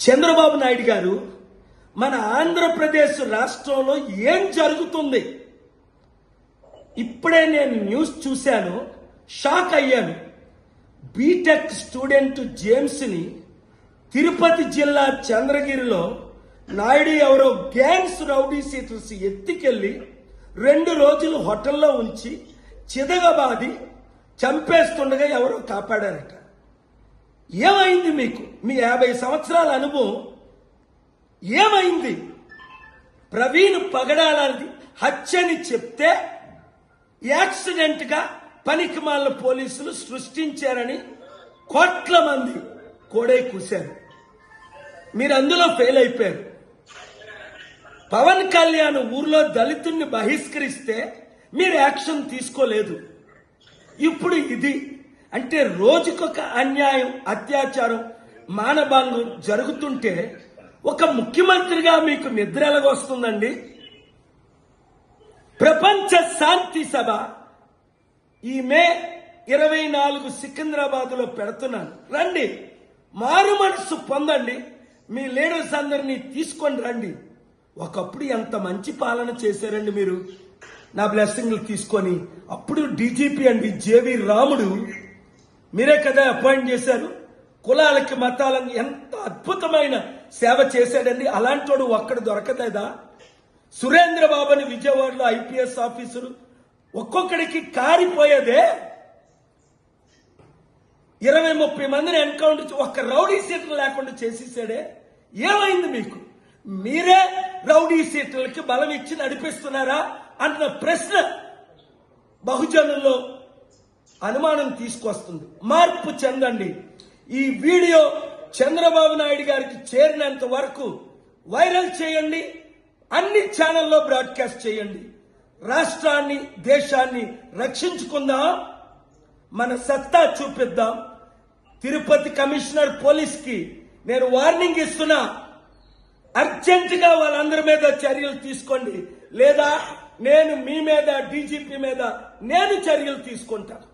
చంద్రబాబు నాయుడు గారు మన ఆంధ్రప్రదేశ్ రాష్ట్రంలో ఏం జరుగుతుంది? ఇప్పుడే నేను న్యూస్ చూశాను, షాక్ అయ్యాను. బీటెక్ స్టూడెంట్ జేమ్స్ని తిరుపతి జిల్లా చంద్రగిరిలో నాయుడు ఎవరో గ్యాంగ్స్ రౌడీ సీటర్స్ ఎత్తికెళ్లి 2 రోజులు హోటల్లో ఉంచి చిదగబాది చంపేస్తుండగా ఎవరో కాపాడారట. ఏమైంది మీకు? మీ 50 సంవత్సరాల అనుభవం ఏమైంది? ప్రవీణ్ పగడాలది హత్యని చెప్తే యాక్సిడెంట్ గా పనికిమాల పోలీసులు సృష్టించారని కోట్ల మంది కోడై కూశారు. మీరు అందులో ఫెయిల్ అయిపోయారు. పవన్ కళ్యాణ్ ఊర్లో దళితుల్ని బహిష్కరిస్తే మీరు యాక్షన్ తీసుకోలేదు. ఇప్పుడు ఇది అంటే రోజుకొక అన్యాయం, అత్యాచారం, మానభంగం జరుగుతుంటే ఒక ముఖ్యమంత్రిగా మీకు నిద్ర ఎలాగొస్తుందండి? ప్రపంచ శాంతి సభ ఈ మే 24 సికింద్రాబాద్ లో పెడుతున్నాను. రండి, మారు మనసు పొందండి, మీ లీడర్స్ అందరినీ తీసుకొని రండి. ఒకప్పుడు ఎంత మంచి పాలన చేశారండి మీరు, నా బ్లెస్సింగ్లు తీసుకొని. అప్పుడు డీజీపీ అండి జేవి రాముడు మీరే కదా అపాయింట్ చేశారు. కులాలకి మతాలకి ఎంత అద్భుతమైన సేవ చేశాడండి. అలాంటోడు ఒక్కడు దొరకలేదా? సురేంద్ర బాబుని విజయవాడలో ఐపీఎస్ ఆఫీసరు ఒక్కొక్కడికి కారిపోయేదే. 20-30 మందిని ఎన్కౌంటర్ ఒక్క రౌడీ సీట్లు లేకుండా చేసేసాడే. ఏమైంది మీకు? మీరే రౌడీ సీట్లకి బలం ఇచ్చి నడిపిస్తున్నారా అన్న ప్రశ్న బహుజనుల్లో అనుమానం తీసుకొస్తుంది. మార్పు చెందండి. ఈ వీడియో చంద్రబాబు నాయుడు గారికి చేరినంత వరకు వైరల్ చేయండి, అన్ని ఛానల్లో బ్రాడ్కాస్ట్ చేయండి. రాష్ట్రాన్ని, దేశాన్ని రక్షించుకుందాం, మన సత్తా చూపిద్దాం. తిరుపతి కమిషనర్ పోలీస్కి నేను వార్నింగ్ ఇస్తున్నా, అర్జెంటుగా వాళ్ళందరి మీద చర్యలు తీసుకోండి, లేదా నేను మీ మీద, డీజీపీ మీద నేను చర్యలు తీసుకుంటాను.